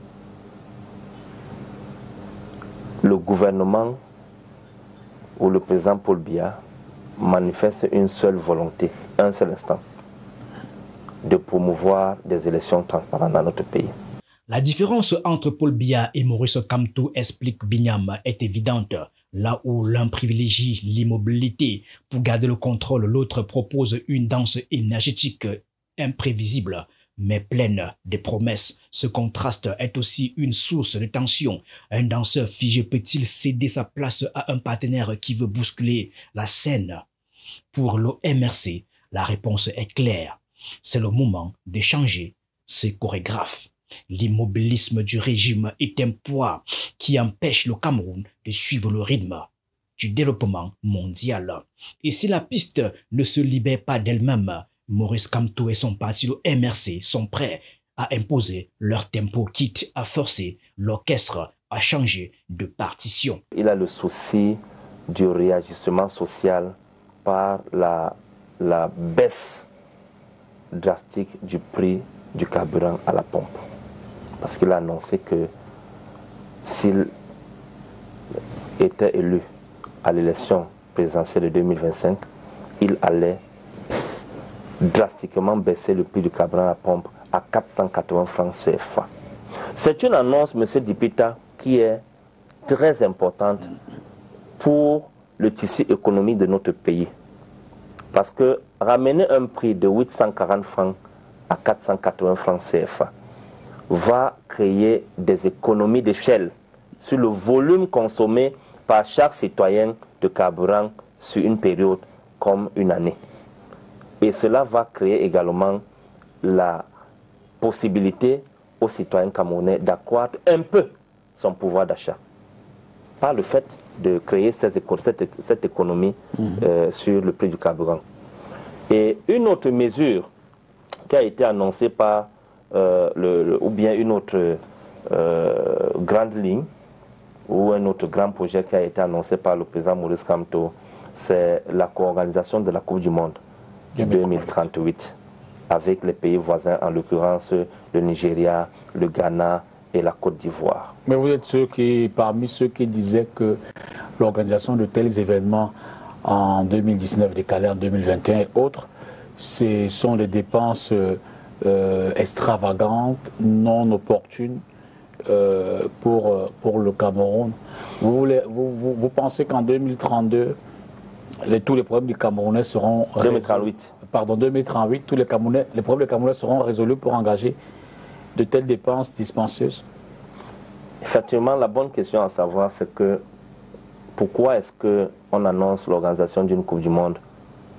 le gouvernement ou le président Paul Biya manifeste une seule volonté, un seul instant, de promouvoir des élections transparentes dans notre pays. La différence entre Paul Biya et Maurice Kamto, explique Bignam, est évidente. Là où l'un privilégie l'immobilité pour garder le contrôle, l'autre propose une danse énergétique imprévisible, mais pleine de promesses. Ce contraste est aussi une source de tension. Un danseur figé peut-il céder sa place à un partenaire qui veut bousculer la scène? Pour le MRC, la réponse est claire. C'est le moment de changer ses chorégraphes. L'immobilisme du régime est un poids qui empêche le Cameroun de suivre le rythme du développement mondial. Et si la piste ne se libère pas d'elle-même, Maurice Kamto et son parti, le MRC, sont prêts à imposer leur tempo, quitte à forcer l'orchestre à changer de partition. Il a le souci du réajustement social par la baisse drastique du prix du carburant à la pompe. Parce qu'il a annoncé que s'il était élu à l'élection présidentielle de 2025, il allait drastiquement baisser le prix du carburant à la pompe à 480 francs CFA. C'est une annonce, M. Dipita, qui est très importante pour le tissu économique de notre pays. Parce que ramener un prix de 840 francs à 480 francs CFA va créer des économies d'échelle sur le volume consommé par chaque citoyen de carburant sur une période comme une année. Et cela va créer également la possibilité aux citoyens camerounais d'accroître un peu son pouvoir d'achat par le fait de créer cette économie sur le prix du carburant. Et une autre mesure qui a été annoncée par ou bien une autre grande ligne ou un autre grand projet qui a été annoncé par le président Maurice Kamto, c'est la co-organisation de la Coupe du Monde 2038 avec les pays voisins, en l'occurrence le Nigeria, le Ghana et la Côte d'Ivoire. Mais vous êtes parmi ceux qui disaient que l'organisation de tels événements en 2019, décalés en 2021 et autres, ce sont des dépenses extravagantes, non opportunes pour le Cameroun. Vous pensez qu'en 2032, tous les problèmes du Camerounais seront 2038. Pardon, 2038, tous les problèmes des Camerounais seront résolus pour engager de telles dépenses dispensieuses? Effectivement, la bonne question à savoir, c'est que pourquoi est-ce qu'on annonce l'organisation d'une Coupe du Monde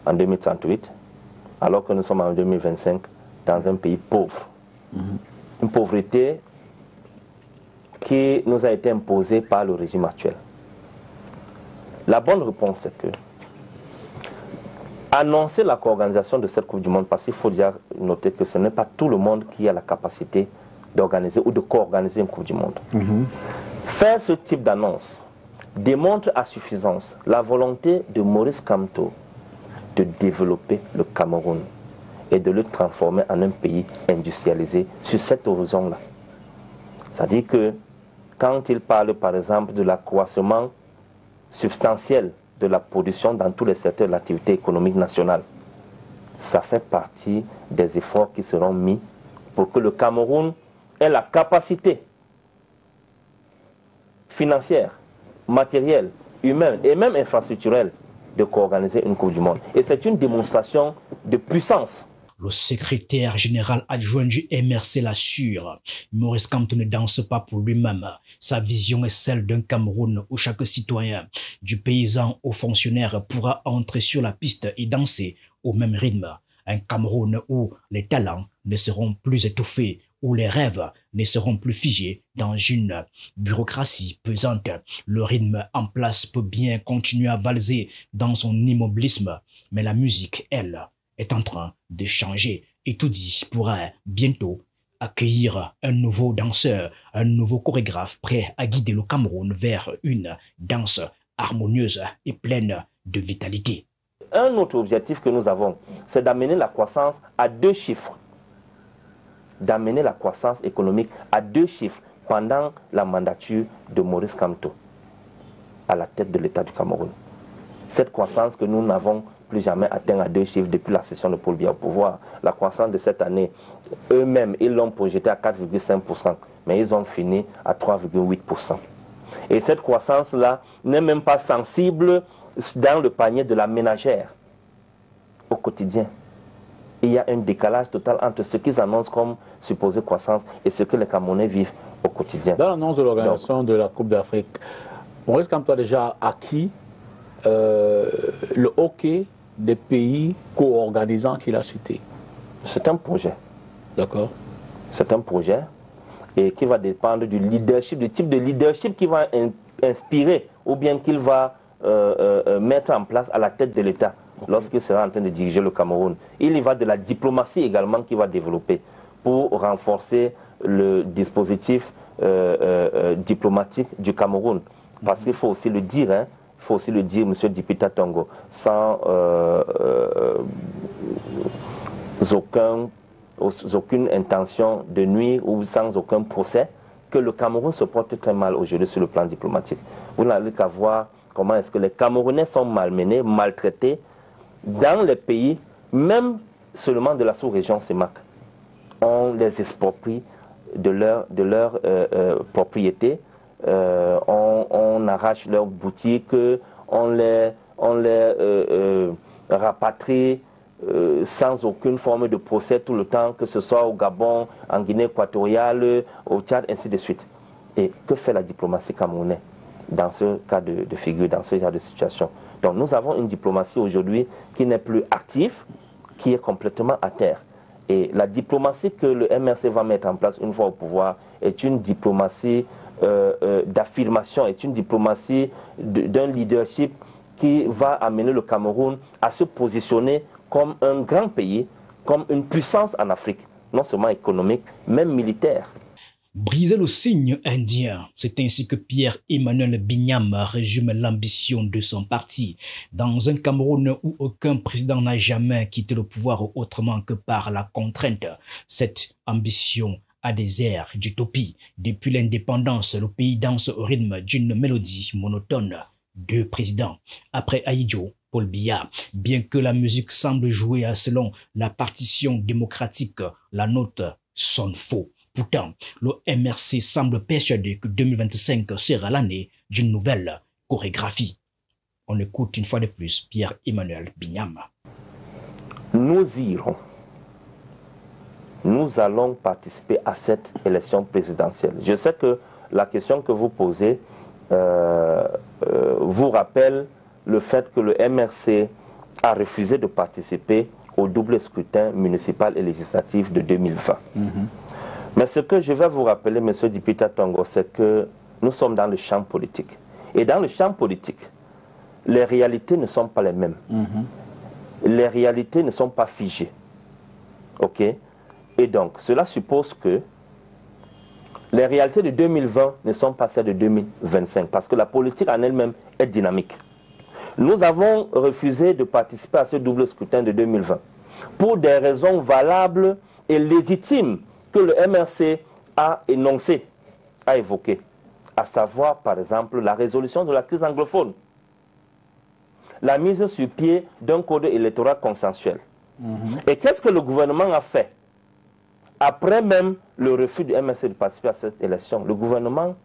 en 2038 alors que nous sommes en 2025 dans un pays pauvre? Une pauvreté qui nous a été imposée par le régime actuel. La bonne réponse, c'est que annoncer la co-organisation de cette Coupe du Monde, parce qu'il faut déjà noter que ce n'est pas tout le monde qui a la capacité d'organiser ou de co-organiser une Coupe du Monde. Faire ce type d'annonce démontre à suffisance la volonté de Maurice Kamto de développer le Cameroun et de le transformer en un pays industrialisé sur cet horizon-là. C'est-à-dire que quand il parle par exemple de l'accroissement substantiel de la production dans tous les secteurs de l'activité économique nationale, ça fait partie des efforts qui seront mis pour que le Cameroun ait la capacité financière, matérielle, humaine et même infrastructurelle de co-organiser une Coupe du Monde. Et c'est une démonstration de puissance. Le secrétaire général adjoint du MRC l'assure. Maurice Kamto ne danse pas pour lui-même. Sa vision est celle d'un Cameroun où chaque citoyen, du paysan au fonctionnaire, pourra entrer sur la piste et danser au même rythme. Un Cameroun où les talents ne seront plus étouffés, où les rêves ne seront plus figés dans une bureaucratie pesante. Le rythme en place peut bien continuer à valser dans son immobilisme, mais la musique, elle, est en train de changer. Et tout dit pourra bientôt accueillir un nouveau danseur, un nouveau chorégraphe prêt à guider le Cameroun vers une danse harmonieuse et pleine de vitalité. Un autre objectif que nous avons, c'est d'amener la croissance à 2 chiffres. D'amener la croissance économique à 2 chiffres pendant la mandature de Maurice Kamto à la tête de l'État du Cameroun. Cette croissance que nous n'avons plus jamais atteint à 2 chiffres depuis la session de Paul Biya au pouvoir. La croissance de cette année, eux-mêmes, ils l'ont projetée à 4,5%, mais ils ont fini à 3,8%. Et cette croissance-là n'est même pas sensible dans le panier de la ménagère au quotidien. Il y a un décalage total entre ce qu'ils annoncent comme supposée croissance et ce que les Camerounais vivent au quotidien. Dans l'annonce de l'organisation de la Coupe d'Afrique, Maurice Kamto a déjà acquis le hockey des pays co-organisants qu'il a cités. C'est un projet. D'accord. C'est un projet et qui va dépendre du leadership, du type de leadership qu'il va inspirer ou bien qu'il va mettre en place à la tête de l'État lorsqu'il sera en train de diriger le Cameroun. Il y va de la diplomatie également qu'il va développer pour renforcer le dispositif diplomatique du Cameroun. Parce qu'il faut aussi le dire, hein, il faut aussi le dire, M. Dipita Tongo, sans aucune intention de nuire ou sans aucun procès, que le Cameroun se porte très mal aujourd'hui sur le plan diplomatique. Vous n'avez qu'à voir comment est-ce que les Camerounais sont malmenés, maltraités dans les pays, même seulement de la sous-région CEMAC. On les exproprie de leur propriété, on arrache leurs boutiques, on les rapatrie sans aucune forme de procès tout le temps, que ce soit au Gabon, en Guinée équatoriale, au Tchad, ainsi de suite. Et que fait la diplomatie camerounaise dans ce cas de figure, dans ce genre de situation? Donc nous avons une diplomatie aujourd'hui qui n'est plus active, qui est complètement à terre. Et la diplomatie que le MRC va mettre en place une fois au pouvoir est une diplomatie d'affirmation, est une diplomatie d'un leadership qui va amener le Cameroun à se positionner comme un grand pays, comme une puissance en Afrique, non seulement économique, même militaire. Briser le signe indien, c'est ainsi que Pierre-Emmanuel Bignam résume l'ambition de son parti. Dans un Cameroun où aucun président n'a jamais quitté le pouvoir autrement que par la contrainte, cette ambition a des airs d'utopie. Depuis l'indépendance, le pays danse au rythme d'une mélodie monotone. Deux présidents. Après Ahidjo, Paul Biya, bien que la musique semble jouer selon la partition démocratique, la note sonne faux. Pourtant, le MRC semble persuadé que 2025 sera l'année d'une nouvelle chorégraphie. On écoute une fois de plus Pierre-Emmanuel Bignam. Nous irons. Nous allons participer à cette élection présidentielle. Je sais que la question que vous posez vous rappelle le fait que le MRC a refusé de participer au double scrutin municipal et législatif de 2020. Mais ce que je vais vous rappeler, M. Dipita Tongo, c'est que nous sommes dans le champ politique. Et dans le champ politique, les réalités ne sont pas les mêmes. Les réalités ne sont pas figées. OK? Et donc, cela suppose que les réalités de 2020 ne sont pas celles de 2025, parce que la politique en elle-même est dynamique. Nous avons refusé de participer à ce double scrutin de 2020 pour des raisons valables et légitimes que le MRC a énoncées, a évoquées, à savoir par exemple la résolution de la crise anglophone, la mise sur pied d'un code électoral consensuel. Et qu'est-ce que le gouvernement a fait? Après même le refus du MRC de participer à cette élection, le gouvernement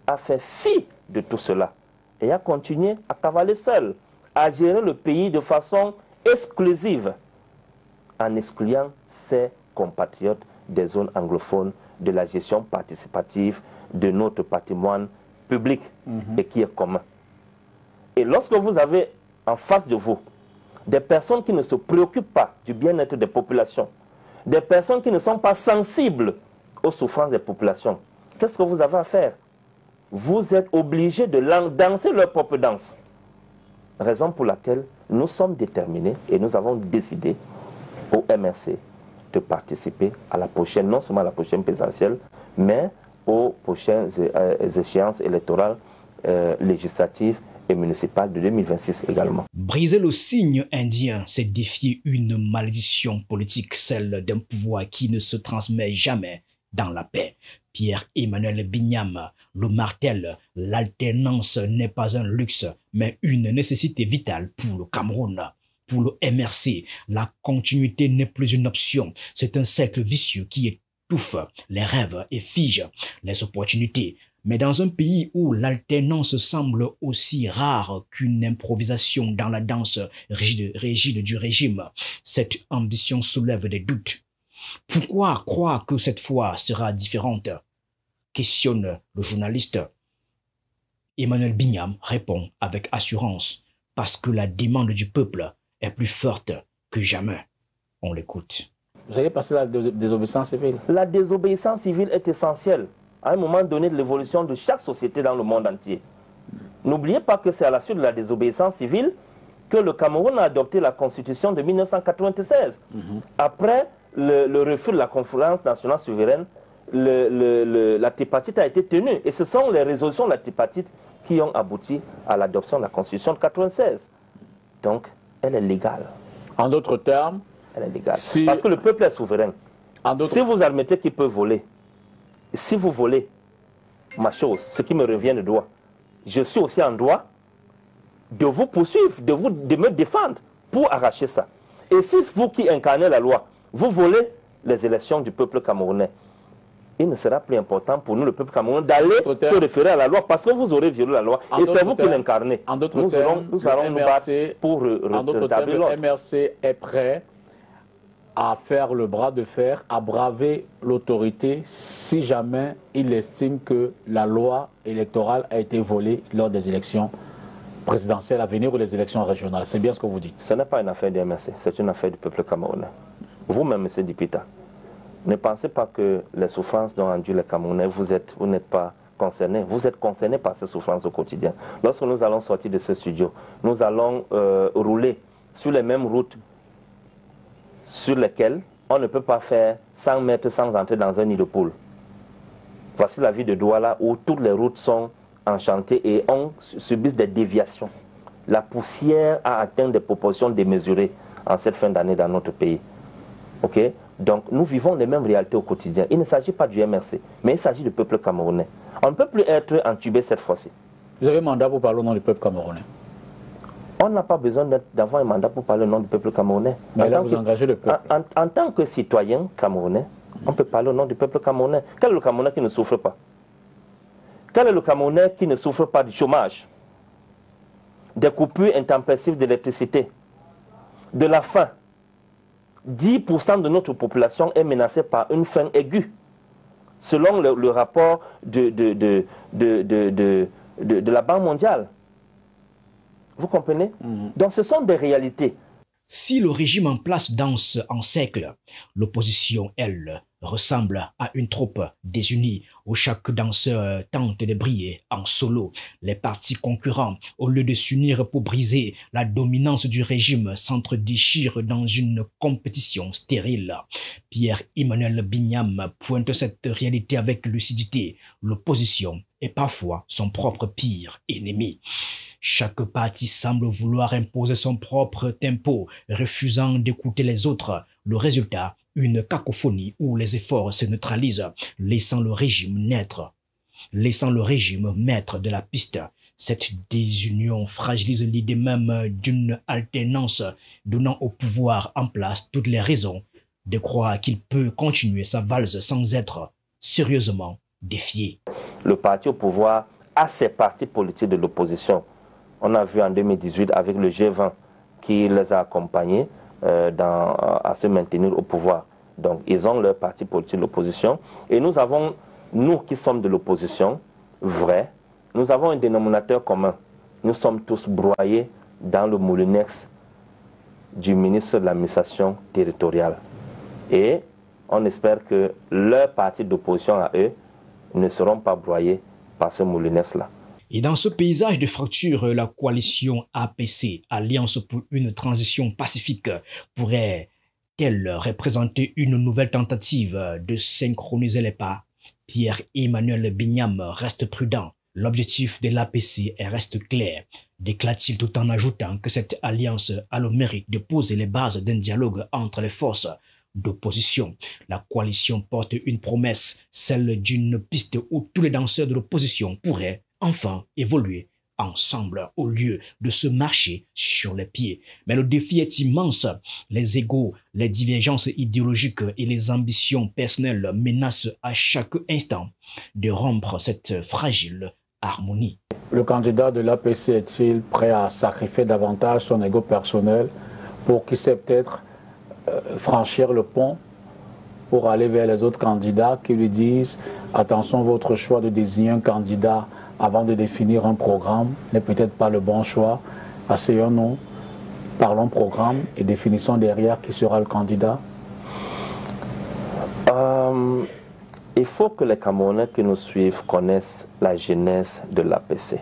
a fait fi de tout cela et a continué à cavaler seul, à gérer le pays de façon exclusive, en excluant ses compatriotes des zones anglophones de la gestion participative de notre patrimoine public et qui est commun. Et lorsque vous avez en face de vous des personnes qui ne se préoccupent pas du bien-être des populations, des personnes qui ne sont pas sensibles aux souffrances des populations, qu'est-ce que vous avez à faire? Vous êtes obligé de danser leur propre danse. Raison pour laquelle nous sommes déterminés et nous avons décidé au MRC de participer à la prochaine, non seulement à la prochaine présidentielle, mais aux prochaines échéances électorales législatives et municipales de 2026 également. Briser le signe indien, c'est défier une malédiction politique, celle d'un pouvoir qui ne se transmet jamais dans la paix. Pierre-Emmanuel Bignam, le martel, l'alternance n'est pas un luxe, mais une nécessité vitale pour le Cameroun. Pour le MRC, la continuité n'est plus une option. C'est un cercle vicieux qui étouffe les rêves et fige les opportunités. Mais dans un pays où l'alternance semble aussi rare qu'une improvisation dans la danse rigide du régime, cette ambition soulève des doutes. Pourquoi croire que cette fois sera différente? Questionne le journaliste. Emmanuel Bignam répond avec assurance, parce que la demande du peuple est plus forte que jamais. On l'écoute. Vous avez passé la désobéissance civile. La désobéissance civile est essentielle à un moment donné de l'évolution de chaque société dans le monde entier. N'oubliez pas que c'est à la suite de la désobéissance civile que le Cameroun a adopté la constitution de 1996. Après le refus de la conférence nationale souveraine, la tripartite a été tenue. Et ce sont les résolutions de la tripartite qui ont abouti à l'adoption de la constitution de 1996. Donc, elle est légale. En d'autres termes, elle est légale. Parce que le peuple est souverain. Si vous admettez qu'il peut voler, si vous volez ma chose, ce qui me revient de droit, je suis aussi en droit de vous poursuivre, de me défendre pour arracher ça. Et si vous qui incarnez la loi, vous volez les élections du peuple camerounais, il ne sera plus important pour nous, le peuple camerounais, d'aller se référer à la loi parce que vous aurez violé la loi. Et c'est vous qui l'incarnez. Nous allons nous battre pour rétablir l'ordre. Le MRC est prêt à faire le bras de fer, à braver l'autorité si jamais il estime que la loi électorale a été volée lors des élections présidentielles à venir ou les élections régionales. C'est bien ce que vous dites. Ce n'est pas une affaire du MRC, c'est une affaire du peuple camerounais. Vous-même, M. Dipita, ne pensez pas que les souffrances dont endurent les Camerounais, vous n'êtes pas concernés. Vous êtes concernés par ces souffrances au quotidien. Lorsque nous allons sortir de ce studio, nous allons rouler sur les mêmes routes sur lesquelles on ne peut pas faire 100 mètres sans entrer dans un nid de poule. Voici la ville de Douala où toutes les routes sont enchantées et subissent des déviations. La poussière a atteint des proportions démesurées en cette fin d'année dans notre pays. Ok? Donc nous vivons les mêmes réalités au quotidien. Il ne s'agit pas du MRC, mais il s'agit du peuple camerounais. On ne peut plus être entubé cette fois-ci. Vous avez un mandat pour parler au nom du peuple camerounais? On n'a pas besoin d'avoir un mandat pour parler au nom du peuple camerounais. Mais là, vous engagez le peuple. En tant que citoyen camerounais, on peut parler au nom du peuple camerounais. Quel est le Camerounais qui ne souffre pas? Quel est le Camerounais qui ne souffre pas du chômage, des coupures intempestives d'électricité, de la faim? 10% de notre population est menacée par une faim aiguë, selon le rapport de la Banque mondiale. Vous comprenez? Donc ce sont des réalités. Si le régime en place danse en cercle, l'opposition, elle, ressemble à une troupe désunie où chaque danseur tente de briller en solo. Les partis concurrents, au lieu de s'unir pour briser la dominance du régime, s'entre-déchirent dans une compétition stérile. Pierre-Emmanuel Bignam pointe cette réalité avec lucidité. L'opposition est parfois son propre pire ennemi. Chaque parti semble vouloir imposer son propre tempo, refusant d'écouter les autres. Le résultat, une cacophonie où les efforts se neutralisent, laissant le régime naître, laissant le régime maître de la piste. Cette désunion fragilise l'idée même d'une alternance, donnant au pouvoir en place toutes les raisons de croire qu'il peut continuer sa valse sans être sérieusement défié. Le parti au pouvoir a ses partis politiques de l'opposition. On a vu en 2018 avec le G20 qui les a accompagnés à se maintenir au pouvoir. Donc ils ont leur parti politique de l'opposition. Et nous avons, nous qui sommes de l'opposition, vrai, nous avons un dénominateur commun. Nous sommes tous broyés dans le moulinex du ministre de l'administration territoriale. Et on espère que leurs partis d'opposition à eux ne seront pas broyés par ce moulinex-là. Et dans ce paysage de fracture, la coalition APC, Alliance pour une transition pacifique, pourrait-elle représenter une nouvelle tentative de synchroniser les pas? Pierre-Emmanuel Bignam reste prudent. L'objectif de l'APC reste clair, déclare-t-il tout en ajoutant que cette alliance a le mérite de poser les bases d'un dialogue entre les forces d'opposition. La coalition porte une promesse, celle d'une piste où tous les danseurs de l'opposition pourraient enfin évoluer ensemble au lieu de se marcher sur les pieds. Mais le défi est immense. Les égos, les divergences idéologiques et les ambitions personnelles menacent à chaque instant de rompre cette fragile harmonie. Le candidat de l'APC est-il prêt à sacrifier davantage son égo personnel pour qu'il sait peut-être franchir le pont pour aller vers les autres candidats qui lui disent « Attention, votre choix de désigner un candidat avant de définir un programme n'est peut-être pas le bon choix. Asseyons-nous, parlons programme et définissons derrière qui sera le candidat. » Il faut que les Camerounais qui nous suivent connaissent la genèse de l'APC.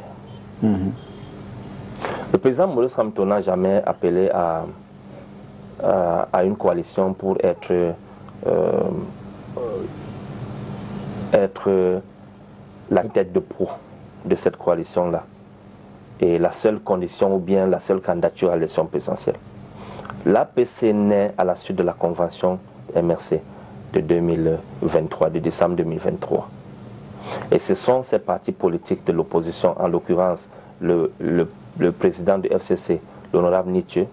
Le président Maurice Kamto n'a jamais appelé à une coalition pour être la tête de proue de cette coalition-là. Et la seule condition ou bien la seule candidature à l'élection présidentielle. L'APC naît à la suite de la convention MRC de 2023, de décembre 2023. Et ce sont ces partis politiques de l'opposition, en l'occurrence le président du FCC, l'honorable Nietzsche,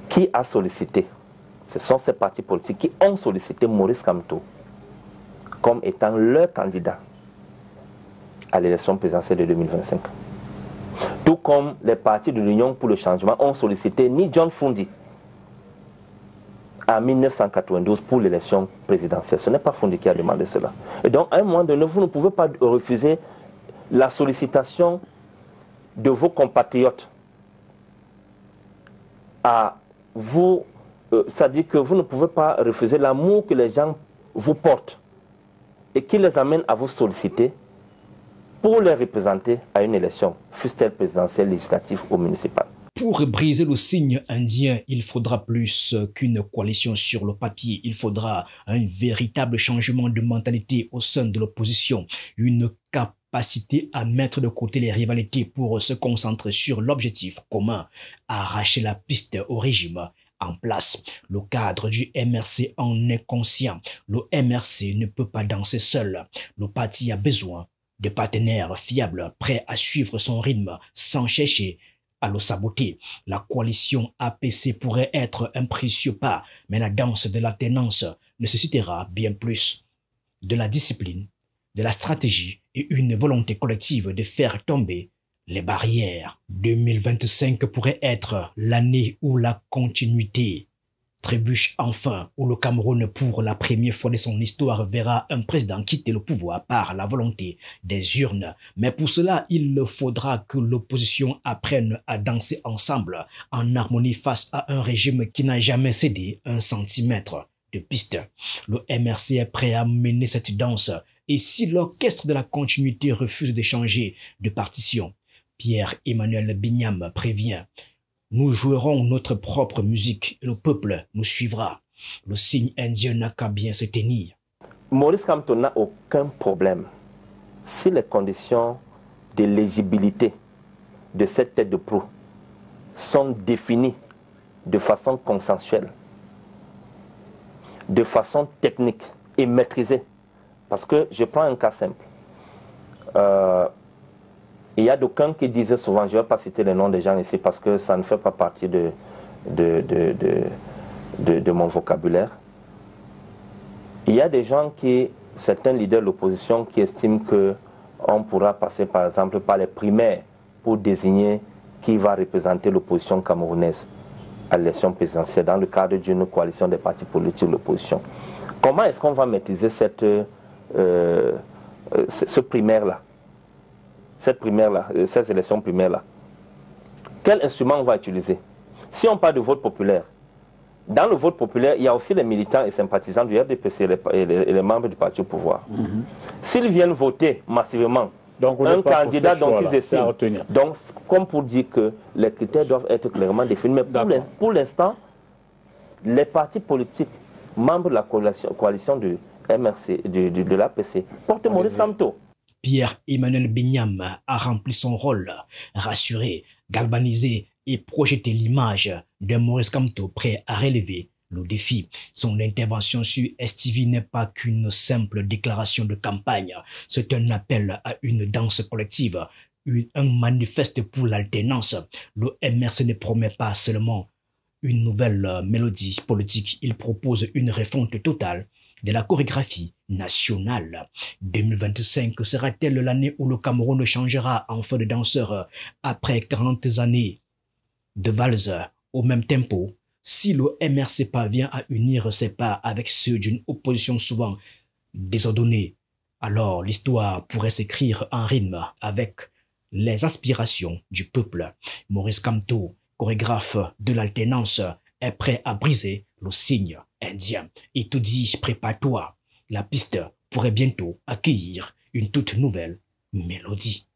qui a sollicité, ce sont ces partis politiques qui ont sollicité Maurice Kamto comme étant leur candidat à l'élection présidentielle de 2025. Tout comme les partis de l'Union pour le changement ont sollicité ni John Fundi en 1992 pour l'élection présidentielle. Ce n'est pas Fundi qui a demandé cela. Et donc, à un moment donné, vous ne pouvez pas refuser la sollicitation de vos compatriotes à vous, c'est-à-dire que vous ne pouvez pas refuser l'amour que les gens vous portent et qui les amène à vous solliciter pour les représenter à une élection, fût-elle présidentielle, législative ou municipale. Pour briser le signe indien, il faudra plus qu'une coalition sur le papier. Il faudra un véritable changement de mentalité au sein de l'opposition, une capacité à mettre de côté les rivalités pour se concentrer sur l'objectif commun, arracher la piste au régime en place. Le cadre du MRC en est conscient. Le MRC ne peut pas danser seul. Le parti a besoin de partenaires fiables, prêts à suivre son rythme sans chercher à le saboter. La coalition APC pourrait être un précieux pas, mais la danse de l'alternance nécessitera bien plus de la discipline, de la stratégie et une volonté collective de faire tomber les barrières. 2025 pourrait être l'année où la continuité trébuche enfin, où le Cameroun, pour la première fois de son histoire, verra un président quitter le pouvoir par la volonté des urnes. Mais pour cela, il faudra que l'opposition apprenne à danser ensemble, en harmonie face à un régime qui n'a jamais cédé un centimètre de piste. Le MRC est prêt à mener cette danse. Et si l'orchestre de la continuité refuse de changer de partition, Pierre-Emmanuel Bignam prévient: nous jouerons notre propre musique et le peuple nous suivra. Le signe indien n'a qu'à bien se tenir. Maurice Kamto n'a aucun problème si les conditions d'éligibilité de cette tête de proue sont définies de façon consensuelle, de façon technique et maîtrisée. Parce que je prends un cas simple. Il y a d'aucuns qui disent souvent, je ne vais pas citer les noms des gens ici parce que ça ne fait pas partie de mon vocabulaire. Il y a des gens certains leaders de l'opposition qui estiment qu'on pourra passer par exemple par les primaires pour désigner qui va représenter l'opposition camerounaise à l'élection présidentielle dans le cadre d'une coalition des partis politiques de l'opposition. Comment est-ce qu'on va maîtriser ce primaire-là? Ces élections primaires-là. Quel instrument on va utiliser? Si on parle de vote populaire, dans le vote populaire, il y a aussi les militants et sympathisants du RDPC et les membres du parti au pouvoir. S'ils viennent voter massivement donc, un candidat dont ils estiment, donc comme pour dire que les critères doivent être clairement définis, mais pour l'instant, les partis politiques, membres de la coalition du MRC, de l'APC, portent Maurice Kamto. Pierre-Emmanuel Bignam a rempli son rôle, rassuré, galvanisé et projeté l'image de Maurice Kamto prêt à relever le défi. Son intervention sur STV n'est pas qu'une simple déclaration de campagne, c'est un appel à une danse collective, un manifeste pour l'alternance. Le MRC ne promet pas seulement une nouvelle mélodie politique, il propose une refonte totale de la chorégraphie nationale. 2025 sera-t-elle l'année où le Cameroun changera enfin de danseur après 40 années de valse au même tempo? Si le MRC parvient à unir ses pas avec ceux d'une opposition souvent désordonnée, alors l'histoire pourrait s'écrire en rythme avec les aspirations du peuple. Maurice Kamto, chorégraphe de l'alternance, est prêt à briser le signe indien. Et tout dit, prépare-toi. La piste pourrait bientôt accueillir une toute nouvelle mélodie.